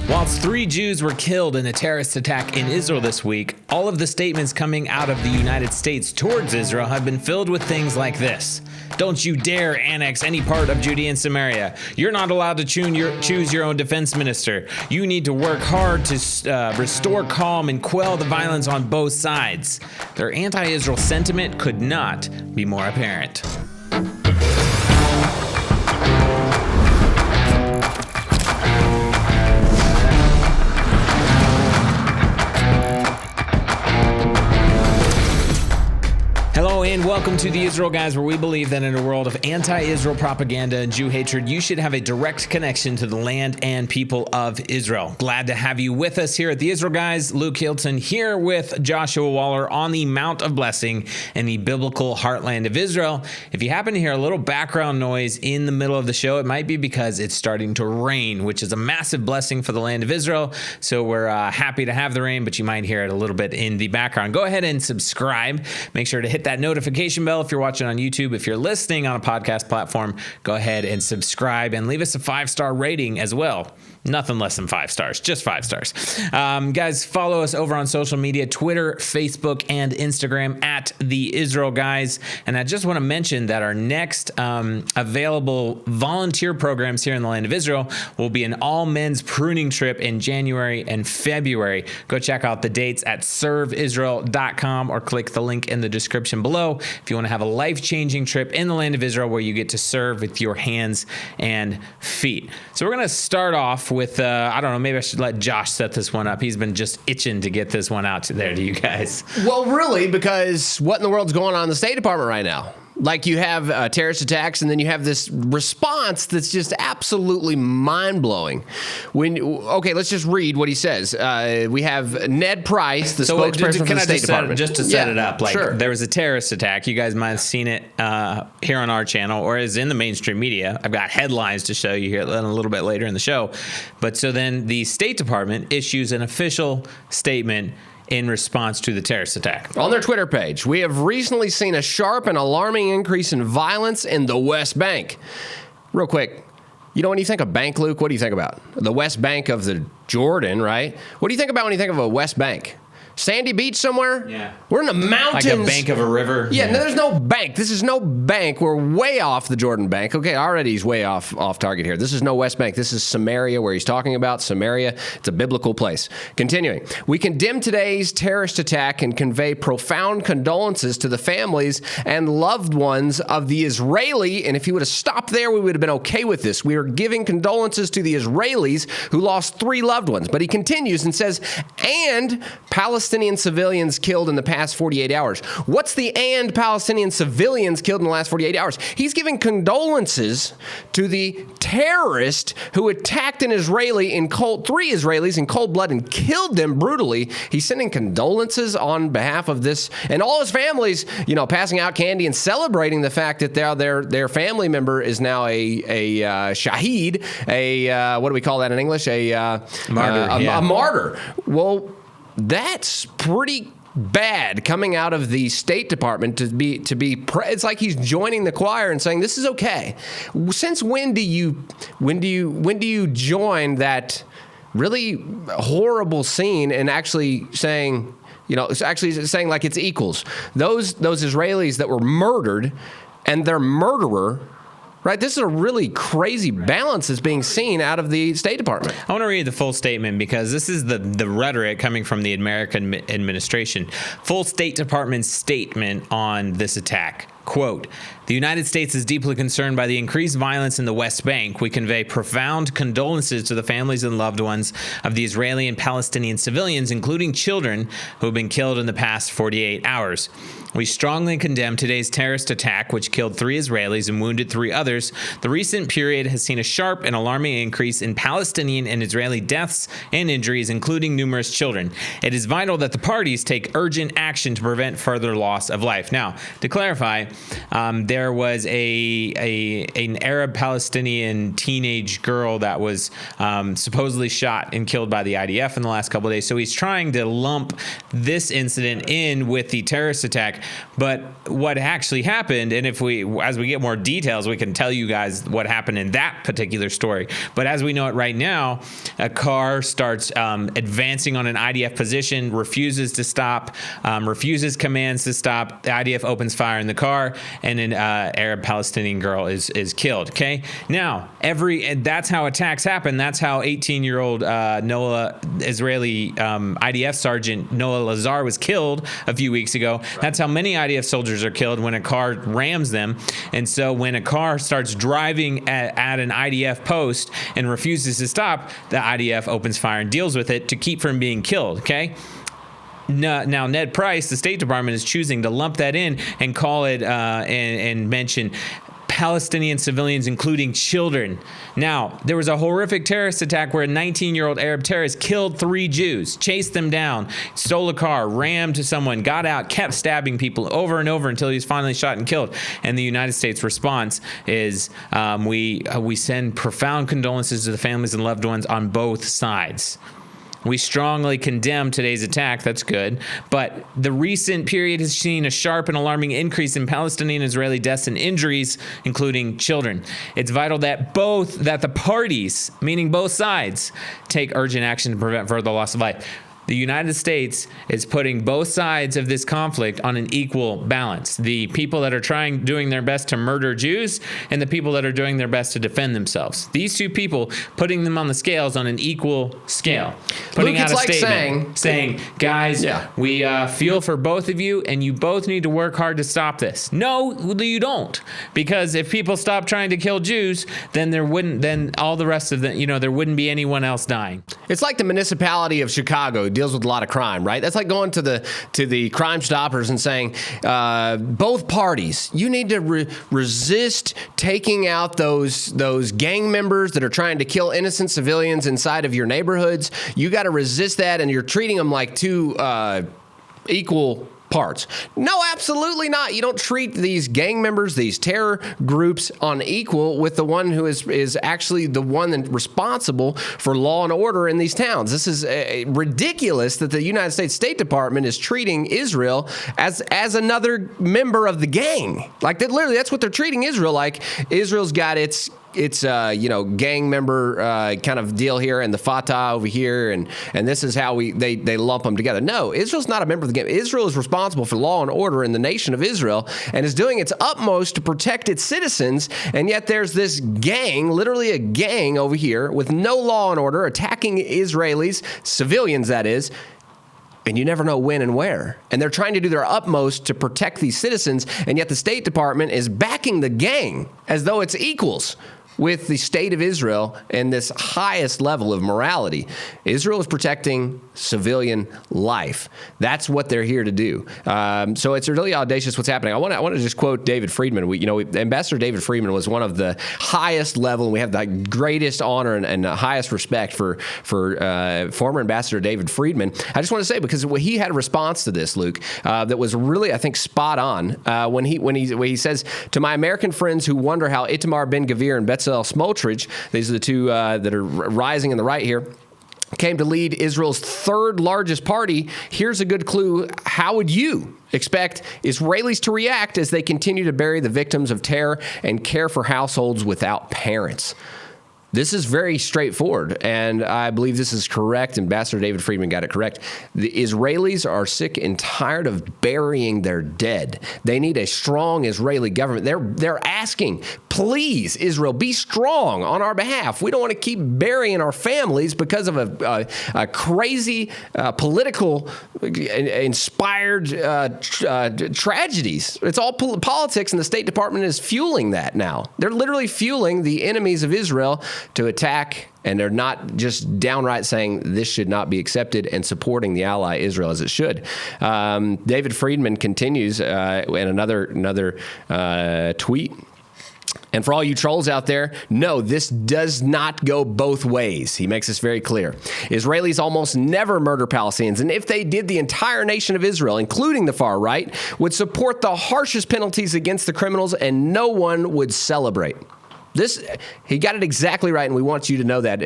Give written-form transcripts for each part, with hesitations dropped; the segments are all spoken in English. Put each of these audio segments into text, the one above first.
Whilst 3 Jews were killed in a terrorist attack in Israel this week, all of the statements coming out of the United States towards Israel have been filled with things like this. Don't you dare annex any part of Judea and Samaria. You're not allowed to choose your own defense minister. You need to work hard to restore calm and quell the violence on both sides. Their anti-Israel sentiment could not be more apparent. Hello and welcome to the Israel Guys, where we believe that in a world of anti-Israel propaganda and Jew hatred, you should have a direct connection to the land and people of Israel. Glad to have you with us here at the Israel Guys. Luke Hilton here with Joshua Waller on the Mount of Blessing in the biblical heartland of Israel. If you happen to hear a little background noise in the middle of the show, it might be because it's starting to rain, which is a massive blessing for the land of Israel. So we're happy to have the rain, but you might hear it a little bit in the background. Go ahead and subscribe. Make sure to hit that notification bell if you're watching on YouTube. If you're listening on a podcast platform, go ahead and subscribe and leave us a 5-star rating as well. Nothing less than 5 stars, just 5 stars. Guys, follow us over on social media, Twitter, Facebook, and Instagram at The Israel Guys. And I just want to mention that our next available volunteer programs here in the land of Israel will be an all-men's pruning trip in January and February. Go check out the dates at serveisrael.com or click the link in the description below if you want to have a life-changing trip in the land of Israel where you get to serve with your hands and feet. So we're going to start off with, I don't know, maybe I should let Josh set this one up. He's been just itching to get this one out there to you guys. Well, really, because what in the world's going on in the State Department right now? Like, you have terrorist attacks, and then you have this response that's just absolutely mind-blowing. Okay, let's just read what he says. We have Ned Price, the spokesperson for the State Department. Just to set it up, sure. There was a terrorist attack. You guys might have seen it here on our channel, or is in the mainstream media. I've got headlines to show you here a little bit later in the show. But so then the State Department issues an official statement in response to the terrorist attack. On their Twitter page, we have recently seen a sharp and alarming increase in violence in the West Bank. Real quick, when you think of bank, Luke, what do you think about? The West Bank of the Jordan, right? What do you think about when you think of a West Bank? Sandy Beach somewhere? Yeah. We're in the mountains. Like a bank of a river? Yeah, no, there's no bank. This is no bank. We're way off the Jordan Bank. Okay, already he's way off target here. This is no West Bank. This is Samaria, where he's talking about. Samaria, it's a biblical place. Continuing. We condemn today's terrorist attack and convey profound condolences to the families and loved ones of the Israeli, and if he would have stopped there, we would have been okay with this. We are giving condolences to the Israelis who lost 3 loved ones. But he continues and says, and Palestinian civilians killed in the past 48 hours. What's the and Palestinian civilians killed in the last 48 hours? He's giving condolences to the terrorist who attacked three Israelis in cold blood and killed them brutally. He's sending condolences on behalf of this and all his families, passing out candy and celebrating the fact that their family member is now a shaheed, what do we call that in English? A martyr. A martyr. Well, that's pretty bad coming out of the State Department to be. It's like he's joining the choir and saying this is okay. Since when do you join that really horrible scene and actually saying, it's actually saying like it's equals those Israelis that were murdered and their murderer. Right, this is a really crazy balance that's being seen out of the State Department. I want to read the full statement because this is the rhetoric coming from the American administration. Full State Department statement on this attack. Quote, the United States is deeply concerned by the increased violence in the West Bank. We convey profound condolences to the families and loved ones of the Israeli and Palestinian civilians, including children who have been killed in the past 48 hours. We strongly condemn today's terrorist attack, which killed 3 Israelis and wounded 3 others. The recent period has seen a sharp and alarming increase in Palestinian and Israeli deaths and injuries, including numerous children. It is vital that the parties take urgent action to prevent further loss of life. Now, to clarify, there was an Arab Palestinian teenage girl that was supposedly shot and killed by the IDF in the last couple of days. So he's trying to lump this incident in with the terrorist attack. But what actually happened, and as we get more details, we can tell you guys what happened in that particular story. But as we know it right now, a car starts advancing on an IDF position, refuses to stop, refuses commands to stop. The IDF opens fire in the car, and an Arab Palestinian girl is killed. Okay, now that's how attacks happen. That's how 18-year-old Israeli IDF Sergeant Noah Lazar was killed a few weeks ago. Right. That's how many IDF soldiers are killed when a car rams them. And so when a car starts driving at an IDF post and refuses to stop, the IDF opens fire and deals with it to keep from being killed. Okay. Now, Ned Price, the State Department, is choosing to lump that in and call it and mention Palestinian civilians, including children. Now, there was a horrific terrorist attack where a 19-year-old Arab terrorist killed 3 Jews, chased them down, stole a car, rammed someone, got out, kept stabbing people over and over until he was finally shot and killed. And the United States response is we send profound condolences to the families and loved ones on both sides. We strongly condemn today's attack. That's good. But the recent period has seen a sharp and alarming increase in Palestinian and Israeli deaths and injuries, including children. It's vital that the parties, meaning both sides, take urgent action to prevent further loss of life. The United States is putting both sides of this conflict on an equal balance. The people that are doing their best to murder Jews, and the people that are doing their best to defend themselves. These two people, putting them on the scales on an equal scale. Putting Luke, out a statement saying, guys, we feel for both of you, and you both need to work hard to stop this. No, you don't. Because if people stop trying to kill Jews, then all the rest of there wouldn't be anyone else dying. It's like the municipality of Chicago deals with a lot of crime, right? That's like going to the Crime Stoppers and saying, both parties, you need to resist taking out those gang members that are trying to kill innocent civilians inside of your neighborhoods. You got to resist that, and you're treating them like two equal parts. No, absolutely not. You don't treat these gang members, these terror groups, on equal with the one who is actually the one responsible for law and order in these towns. This is ridiculous that the United States State Department is treating Israel as another member of the gang. Like that, literally, that's what they're treating Israel like. Israel's got its gang member kind of deal here, and the Fatah over here, and this is how they lump them together. No, Israel's not a member of the gang. Israel is responsible for law and order in the nation of Israel and is doing its utmost to protect its citizens, and yet there's this gang, literally a gang over here with no law and order, attacking Israelis, civilians that is, and you never know when and where. And they're trying to do their utmost to protect these citizens, and yet the State Department is backing the gang as though it's equals with the state of Israel and this highest level of morality. Israel is protecting civilian life. That's what they're here to do. So it's really audacious what's happening. I want to just quote David Friedman. Ambassador David Friedman was one of the highest level, and we have the greatest honor and the highest respect for former Ambassador David Friedman. I just want to say, because he had a response to this, Luke, that was really, I think, spot on when he says, to my American friends who wonder how Itamar Ben-Gvir and Bezalel Smotrich, these are the two that are rising in the right here, came to lead Israel's third largest party. Here's a good clue. How would you expect Israelis to react as they continue to bury the victims of terror and care for households without parents? This is very straightforward, and I believe this is correct. Ambassador David Friedman got it correct. The Israelis are sick and tired of burying their dead. They need a strong Israeli government. They're asking, please, Israel, be strong on our behalf. We don't want to keep burying our families because of a crazy political inspired tragedies. It's all politics, and the State Department is fueling that now. They're literally fueling the enemies of Israel to attack, and they're not just downright saying this should not be accepted and supporting the ally Israel as it should. David Friedman continues in another tweet. And for all you trolls out there, no, this does not go both ways. He makes this very clear. Israelis almost never murder Palestinians, and if they did, the entire nation of Israel, including the far right, would support the harshest penalties against the criminals, and no one would celebrate. He got it exactly right, and we want you to know that.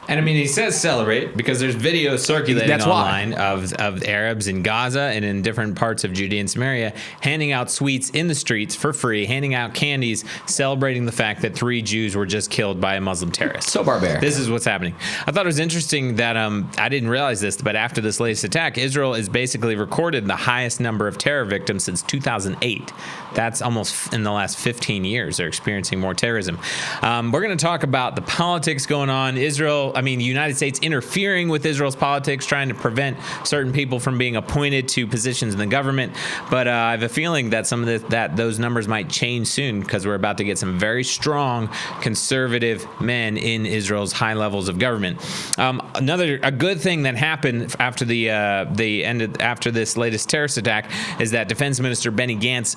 And I mean, he says celebrate because there's videos circulating online of Arabs in Gaza and in different parts of Judea and Samaria handing out sweets in the streets for free, handing out candies, celebrating the fact that 3 Jews were just killed by a Muslim terrorist. So barbaric. This is what's happening. I thought it was interesting that I didn't realize this, but after this latest attack, Israel has basically recorded the highest number of terror victims since 2008. That's almost in the last 15 years. They're experiencing more terrorism. We're going to talk about the politics going on. The United States interfering with Israel's politics, trying to prevent certain people from being appointed to positions in the government. But I have a feeling that some of those numbers might change soon because we're about to get some very strong conservative men in Israel's high levels of government. A good thing that happened after after this latest terrorist attack is that Defense Minister Benny Gantz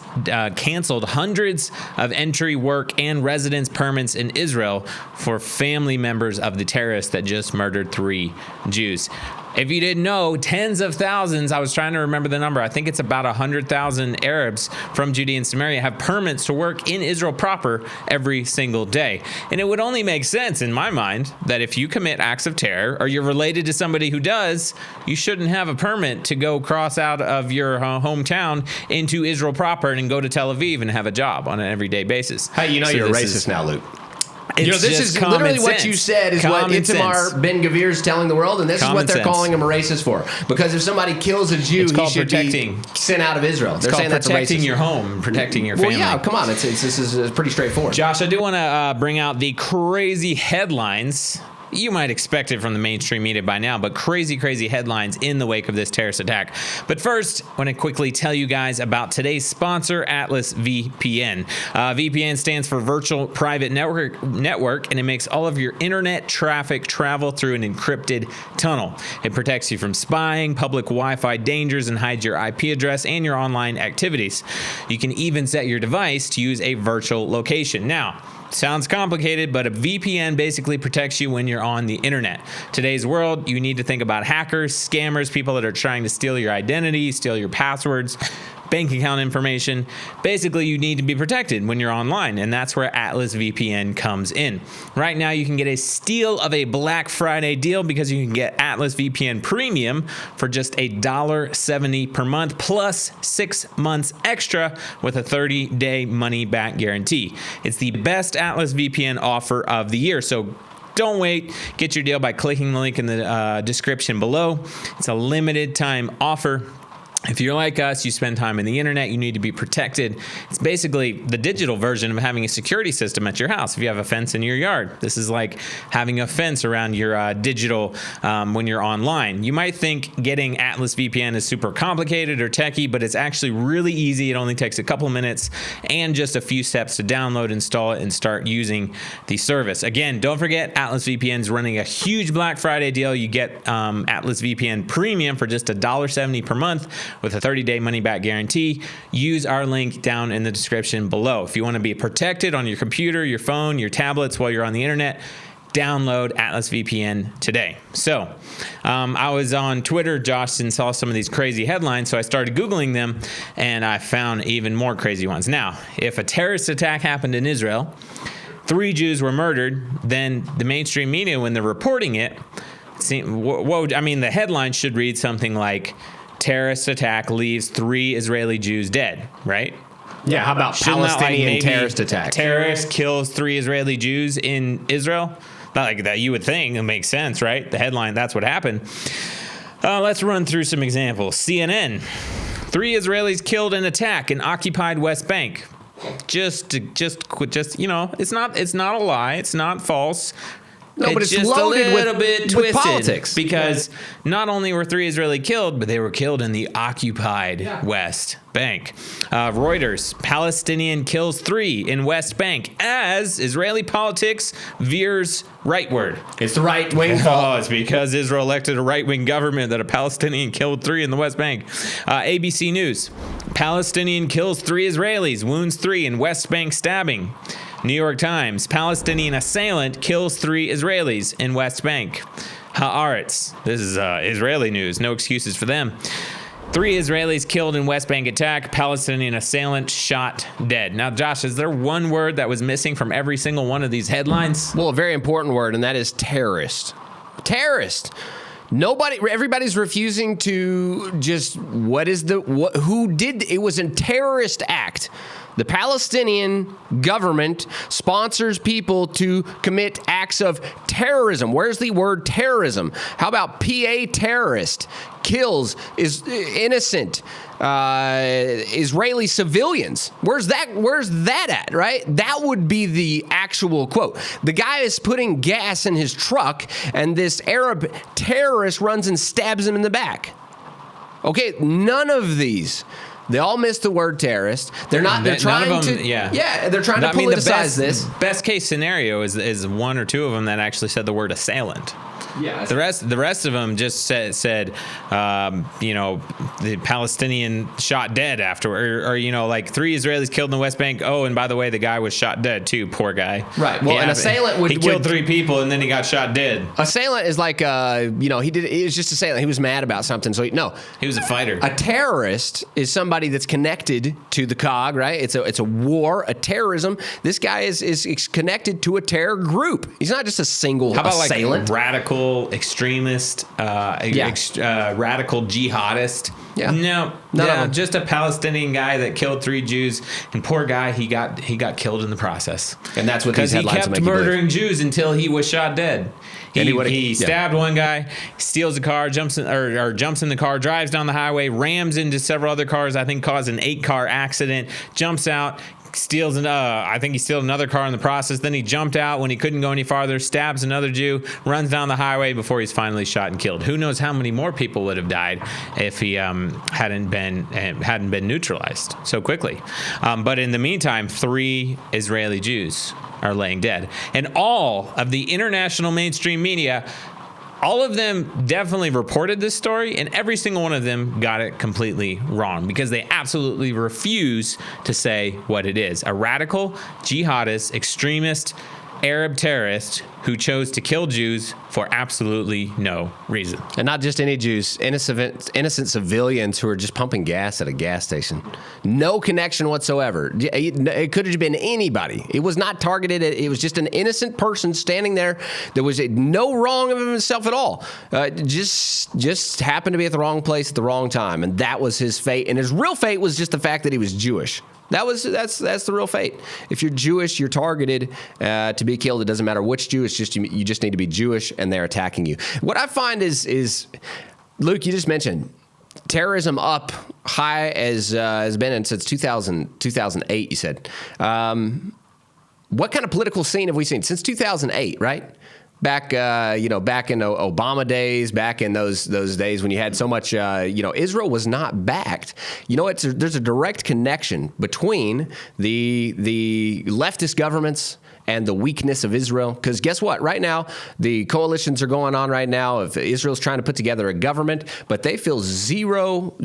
canceled hundreds of entry, work, and residence permits in Israel for family members of the terrorists that just murdered 3 Jews. If you didn't know, tens of thousands, I was trying to remember the number, I think it's about 100,000 Arabs from Judea and Samaria have permits to work in Israel proper every single day. And it would only make sense in my mind that if you commit acts of terror or you're related to somebody who does, you shouldn't have a permit to go cross out of your hometown into Israel proper and go to Tel Aviv and have a job on an everyday basis. Hey, you're racist now, Luke. This is literally what you said is what Itamar Ben-Gvir is telling the world, and this is what they're calling him a racist for. Because if somebody kills a Jew, he should be sent out of Israel. They're saying that's a racist. Protecting your home, protecting your family. Well, yeah, come on. This is pretty straightforward. Josh, I do want to bring out the crazy headlines. You might expect it from the mainstream media by now, but crazy headlines in the wake of this terrorist attack. But first, I want to quickly tell you guys about today's sponsor, Atlas VPN. VPN stands for Virtual Private Network, and it makes all of your internet traffic travel through an encrypted tunnel. It protects you from spying, public Wi-Fi dangers, and hides your IP address and your online activities. You can even set your device to use a virtual location. Now, sounds complicated, but a VPN basically protects you when you're on the internet. Today's world, you need to think about hackers, scammers, people that are trying to steal your identity, steal your passwords, bank account information. Basically, you need to be protected when you're online, and that's where Atlas VPN comes in. Right now, you can get a steal of a Black Friday deal because you can get Atlas VPN Premium for just $1.70 per month plus 6 months extra with a 30-day money-back guarantee. It's the best Atlas VPN offer of the year, so don't wait. Get your deal by clicking the link in the description below. It's a limited time offer. If you're like us, you spend time on the internet, you need to be protected. It's basically the digital version of having a security system at your house. If you have a fence in your yard, this is like having a fence around your digital when you're online. You might think getting Atlas VPN is super complicated or techie, but it's actually really easy. It only takes a couple minutes and just a few steps to download, install it, and start using the service. Again, don't forget, Atlas VPN is running a huge Black Friday deal. You get Atlas VPN Premium for just $1.70 per month with a 30-day money-back guarantee. Use our link down in the description below. If you want to be protected on your computer, your phone, your tablets while you're on the internet, download Atlas VPN today. So I was on Twitter, Josh, and saw some of these crazy headlines, so I started Googling them, and I found even more crazy ones. Now, if a terrorist attack happened in Israel, 3 Jews were murdered, then the mainstream media, when they're reporting it, the headline should read something like, terrorist attack leaves 3 Israeli Jews dead, right? Yeah, how about Palestinian terrorist attack? Terrorist kills 3 Israeli Jews in Israel? Not like that, you would think. It makes sense, right? The headline, that's what happened. Let's run through some examples. CNN, 3 Israelis killed in attack in occupied West Bank. Just it's not a lie. It's not false. No, but it's just loaded a little bit with twisted politics. because not only were 3 Israeli killed, but they were killed in the occupied West Bank. Reuters, Palestinian kills 3 in West Bank as Israeli politics veers rightward. It's the right-wing Oh, it's because Israel elected a right-wing government that a Palestinian killed 3 in the West Bank. ABC News, Palestinian kills 3 Israelis, wounds 3 in West Bank stabbing. New York Times, Palestinian assailant kills 3 Israelis in West Bank. Haaretz, this is Israeli news, no excuses for them. 3 Israelis killed in West Bank attack, Palestinian assailant shot dead. Now, Josh, is there one word that was missing from every single one of these headlines? Well, a very important word, and that is terrorist. Terrorist. Everybody's refusing to just, who did, it was a terrorist act. The Palestinian government sponsors people to commit acts of terrorism. Where's the word terrorism? How about PA terrorist kills innocent Israeli civilians? Where's that at, right? That would be the actual quote. The guy is putting gas in his truck, and this Arab terrorist runs and stabs him in the back. Okay, none of these. They all miss the word terrorist. They're not. They're trying to. Yeah, they're trying to politicize this. Best case scenario is 1 or 2 of them that actually said the word assailant. Yeah. The rest of them just said the Palestinian shot dead after, or like 3 Israelis killed in the West Bank. Oh, and by the way, the guy was shot dead too. Poor guy. Right. Well, an assailant would. He killed 3 people and then he got shot dead. Assailant is like he was just assailant. He was mad about something, so he was a fighter. A terrorist is somebody that's connected to the COG, right? It's a war, a terrorism. This guy is connected to a terror group. He's not just a single assailant. Like radical extremist, radical jihadist? Yeah. No, just a Palestinian guy that killed 3 Jews, and poor guy, he got killed in the process. And that's what these headlines kept murdering Jews until he was shot dead. He stabbed one guy, steals a car, jumps in the car, drives down the highway, rams into several other cars, I think caused an 8-car accident, jumps out, steals I think he stole another car in the process. Then he jumped out when he couldn't go any farther, stabs another Jew, runs down the highway before he's finally shot and killed. Who knows how many more people would have died if he hadn't been neutralized so quickly. But in the meantime, 3 Israeli Jews are laying dead, and all of the international mainstream media, all of them definitely reported this story, and every single one of them got it completely wrong because they absolutely refuse to say what it is. A radical, jihadist, extremist, Arab terrorist who chose to kill Jews for absolutely no reason. And not just any Jews, innocent civilians who are just pumping gas at a gas station. No connection whatsoever. It could have been anybody. It was not targeted. It was just an innocent person standing there. There was no wrong of himself at all. Just happened to be at the wrong place at the wrong time. And that was his fate. And his real fate was just the fact that he was Jewish. That's the real fate. If you're Jewish, you're targeted to be killed. It doesn't matter which Jew. It's just you just need to be Jewish, and they're attacking you. What I find is Luke, you just mentioned terrorism up high as has been since 2008. You said, what kind of political scene have we seen since 2008? Right. Back in Obama days, back in those days when you had so much, Israel was not backed. There's a direct connection between the leftist governments and the weakness of Israel. Because guess what? Right now, the coalitions are going on right now. If Israel's trying to put together a government, but they feel zero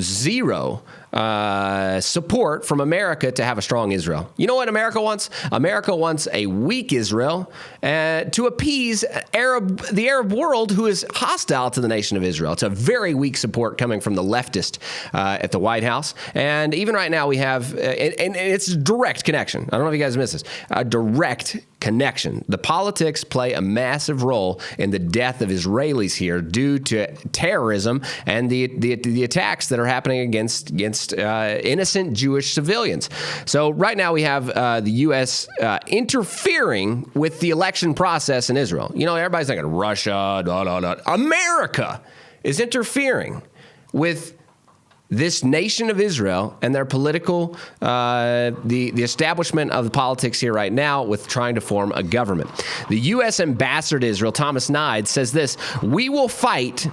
support from America to have a strong Israel. You know what America wants? America wants a weak Israel to appease the Arab world who is hostile to the nation of Israel. It's a very weak support coming from the leftist at the White House. And even right now we have, and it's a direct connection. I don't know if you guys missed this, a direct connection. The politics play a massive role in the death of Israelis here due to terrorism and the attacks that are happening against innocent Jewish civilians. So right now we have the U.S. Interfering with the election process in Israel. Everybody's thinking Russia, America is interfering with this nation of Israel and their political, the establishment of the politics here right now with trying to form a government. The U.S. ambassador to Israel, Thomas Nide, says this: "We will fight."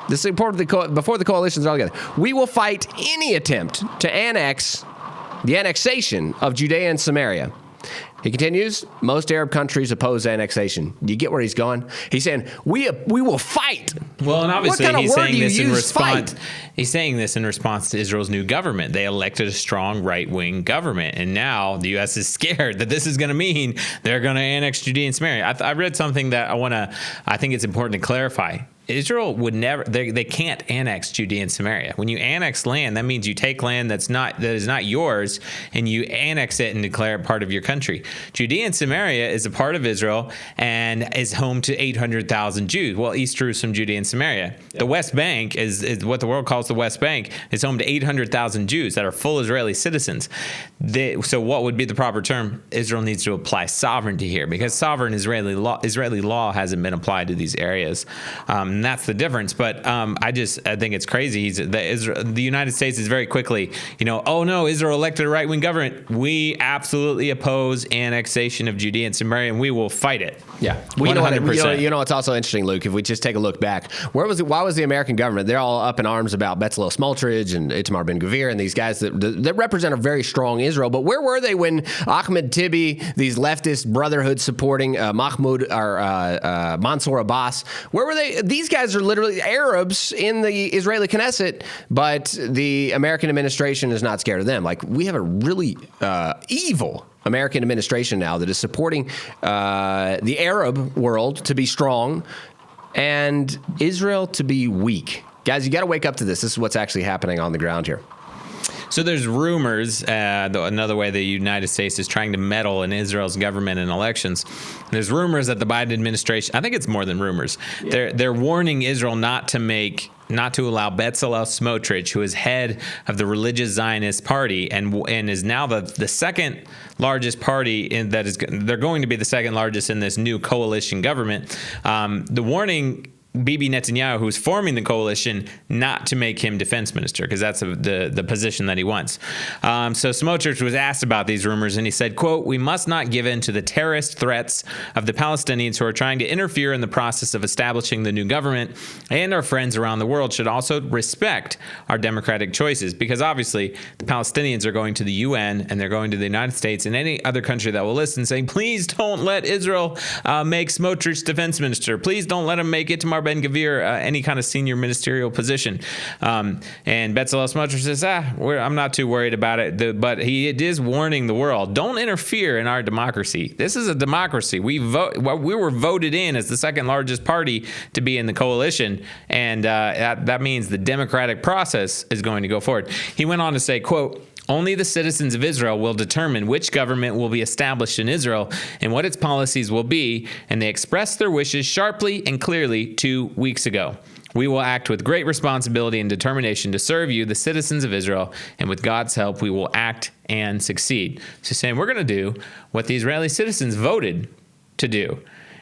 This is important before the coalitions are all together. "We will fight any attempt to annex the annexation of Judea and Samaria." He continues, "Most Arab countries oppose annexation." Do you get where he's going? He's saying, we will fight. Well, and obviously what kind he's of word saying do you this in use, response. fight? He's saying this in response to Israel's new government. They elected a strong right-wing government, and now the U.S. is scared that this is going to mean they're going to annex Judea and Samaria. I read something that I think it's important to clarify. Israel would never, they can't annex Judea and Samaria. When you annex land, that means you take land that is not yours and you annex it and declare it part of your country. Judea and Samaria is a part of Israel and is home to 800,000 Jews. Well, East Jerusalem, Judea and Samaria. The West Bank is what the world calls the West Bank. It's home to 800,000 Jews that are full Israeli citizens. So what would be the proper term? Israel needs to apply sovereignty here because sovereign Israeli law hasn't been applied to these areas. And that's the difference. But I think it's crazy. The United States is very quickly, oh no, Israel elected a right-wing government. We absolutely oppose annexation of Judea and Samaria, and we will fight it. Yeah, 100%. You know what's also interesting, Luke? If we just take a look back, why was the American government? They're all up in arms about Bezalel Smotrich and Itamar Ben-Gvir and these guys that represent a very strong Israel. But where were they when Ahmed Tibi, these leftist brotherhood supporting Mahmoud or Mansour Abbas? Where were they? These guys are literally Arabs in the Israeli Knesset, but the American administration is not scared of them. Like, we have a really evil American administration now that is supporting the Arab world to be strong and Israel to be weak. Guys, you got to wake up to this. This is what's actually happening on the ground here. So there's rumors, another way the United States is trying to meddle in Israel's government and elections. There's rumors that the Biden administration, I think it's more than rumors, they're warning Israel not to allow Bezalel Smotrich, who is head of the religious Zionist party and is now the second largest party they're going to be the second largest in this new coalition government. The warning Bibi Netanyahu, who's forming the coalition, not to make him defense minister because that's the position that he wants. So Smotrich was asked about these rumors and he said, quote, "We must not give in to the terrorist threats of the Palestinians who are trying to interfere in the process of establishing the new government, and our friends around the world should also respect our democratic choices," because obviously the Palestinians are going to the UN and they're going to the United States and any other country that will listen saying, please don't let Israel make Smotrich defense minister. Please don't let him make Itamar Ben-Gvir any kind of senior ministerial position. And Bezalel Smotrich says, I'm not too worried about it. But he is warning the world, don't interfere in our democracy. This is a democracy. We were voted in as the second largest party to be in the coalition. And that means the democratic process is going to go forward. He went on to say, quote, "Only the citizens of Israel will determine which government will be established in Israel and what its policies will be, and they expressed their wishes sharply and clearly 2 weeks ago. We will act with great responsibility and determination to serve you, the citizens of Israel, and with God's help, we will act and succeed." So saying we're going to do what the Israeli citizens voted to do.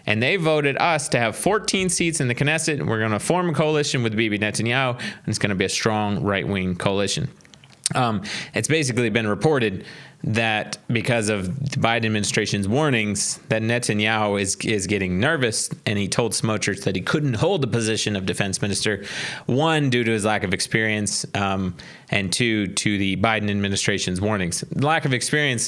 And they voted us to have 14 seats in the Knesset, and we're going to form a coalition with Bibi Netanyahu, and it's going to be a strong right-wing coalition. It's basically been reported that because of the Biden administration's warnings that Netanyahu is getting nervous, and he told Smotrich that he couldn't hold the position of defense minister, one, due to his lack of experience, and two, to the Biden administration's warnings. Lack of experience,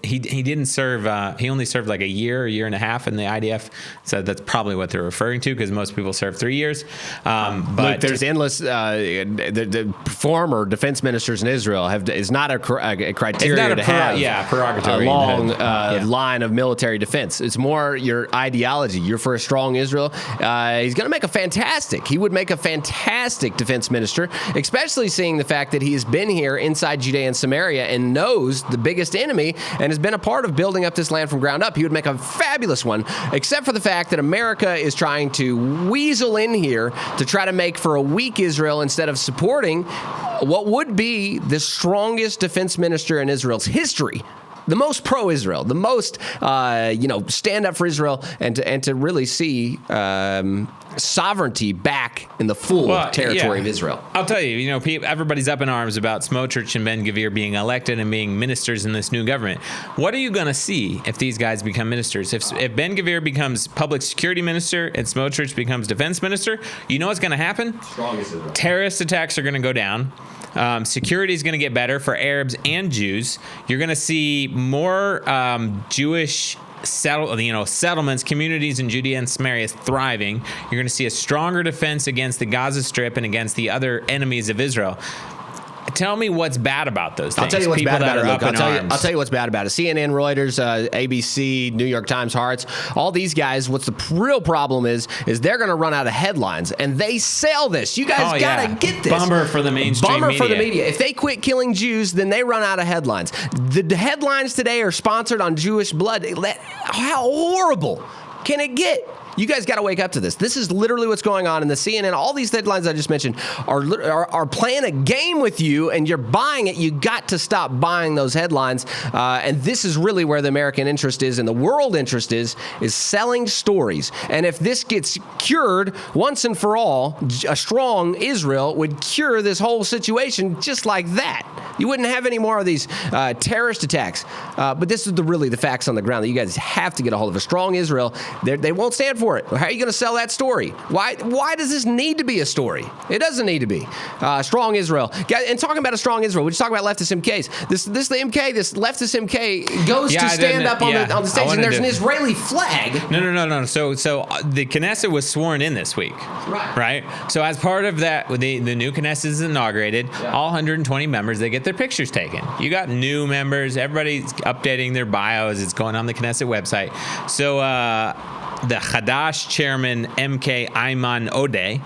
he didn't serve, he only served like a year and a half in the IDF, so that's probably what they're referring to, because most people serve 3 years. But look, there's endless, the former defense ministers in Israel is not a criteria to have prerogative. A long line of military defense. It's more your ideology. You're for a strong Israel. He would make a fantastic defense minister, especially seeing the fact that he has been here inside Judea and Samaria and knows the biggest enemy and has been a part of building up this land from ground up. He would make a fabulous one, except for the fact that America is trying to weasel in here to try to make for a weak Israel instead of supporting what would be the strongest defense minister in Israel's history. most pro-Israel, the most stand up for Israel, and to really see sovereignty back in the full territory of Israel. I'll tell you, everybody's up in arms about Smotrich and Ben-Gvir being elected and being ministers in this new government. What are you going to see if these guys become ministers? If Ben-Gvir becomes public security minister and Smotrich becomes defense minister, you know what's going to happen? Terrorist attacks are going to go down. Security is going to get better for Arabs and Jews. You're going to see more Jewish settlements, communities in Judea and Samaria thriving. You're going to see a stronger defense against the Gaza Strip and against the other enemies of Israel. Tell me what's bad about those things. I'll tell you what's People bad about it, Luke. I'll I'll tell you what's bad about it. CNN, Reuters, ABC, New York Times, Hearts, all these guys, what's the real problem is they're going to run out of headlines, and they sell this. You guys got to get this. Bummer for the mainstream media. For the media. If they quit killing Jews, then they run out of headlines. The headlines today are sponsored on Jewish blood. How horrible can it get? You guys got to wake up to this. This is literally what's going on in the CNN. All these headlines I just mentioned are playing a game with you, and you're buying it. You got to stop buying those headlines. And this is really where the American interest is and the world interest is selling stories. And if this gets cured once and for all, a strong Israel would cure this whole situation just like that. You wouldn't have any more of these terrorist attacks. But this is really the facts on the ground that you guys have to get a hold of. A strong Israel, they won't stand for it. How are you going to sell that story? Why does this need to be a story? It doesn't need to be. Strong Israel. And talking about a strong Israel, we just talk about leftist MKs. This leftist MK goes to stand up on the stage, and there's an Israeli flag. No. So the Knesset was sworn in this week. Right? So as part of that, the new Knesset is inaugurated. All 120 members, they get their pictures taken. You got new members. Everybody's updating their bios. It's going on the Knesset website. So the Hadash chairman, MK Ayman Odeh,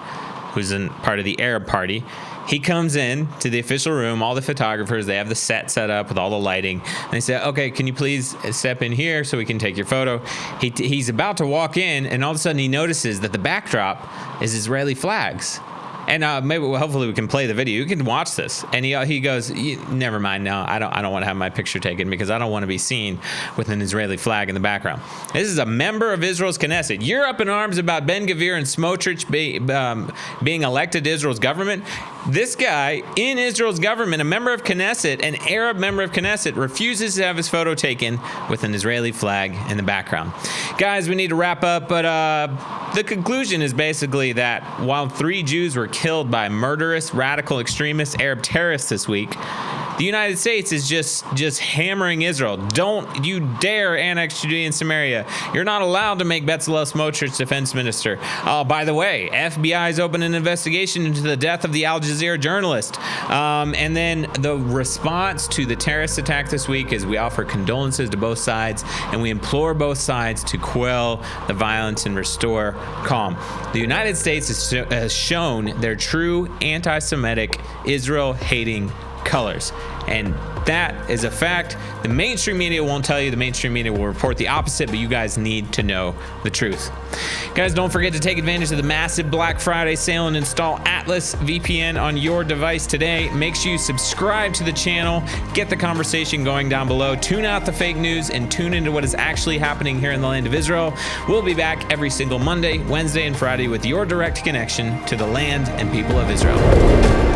who's part of the Arab Party, he comes in to the official room, all the photographers, they have the set up with all the lighting. And they say, okay, can you please step in here so we can take your photo? He's about to walk in, and all of a sudden he notices that the backdrop is Israeli flags. And hopefully we can play the video. You can watch this. And he goes, never mind. No, I don't want to have my picture taken because I don't want to be seen with an Israeli flag in the background. This is a member of Israel's Knesset. You're up in arms about Ben-Gvir and Smotrich being elected to Israel's government. This guy in Israel's government, a member of Knesset, an Arab member of Knesset, refuses to have his photo taken with an Israeli flag in the background. Guys, we need to wrap up, but the conclusion is basically that while 3 Jews were killed by murderous, radical extremists, Arab terrorists this week, the United States is just hammering Israel. Don't you dare annex Judea and Samaria. You're not allowed to make Bezalel Smotrich defense minister. Oh, by the way, FBI's opened an investigation into the death of the Al Jazeera journalist. And then the response to the terrorist attack this week is we offer condolences to both sides, and we implore both sides to quell the violence and restore calm. The United States has shown their true anti-Semitic, Israel-hating colors. And that is a fact. The mainstream media won't tell you. The mainstream media will report the opposite, but you guys need to know the truth. Guys, don't forget to take advantage of the massive Black Friday sale and install Atlas VPN on your device today. Make sure you subscribe to the channel. Get the conversation going down below. Tune out the fake news and tune into what is actually happening here in the land of Israel. We'll be back every single Monday, Wednesday, and Friday with your direct connection to the land and people of Israel.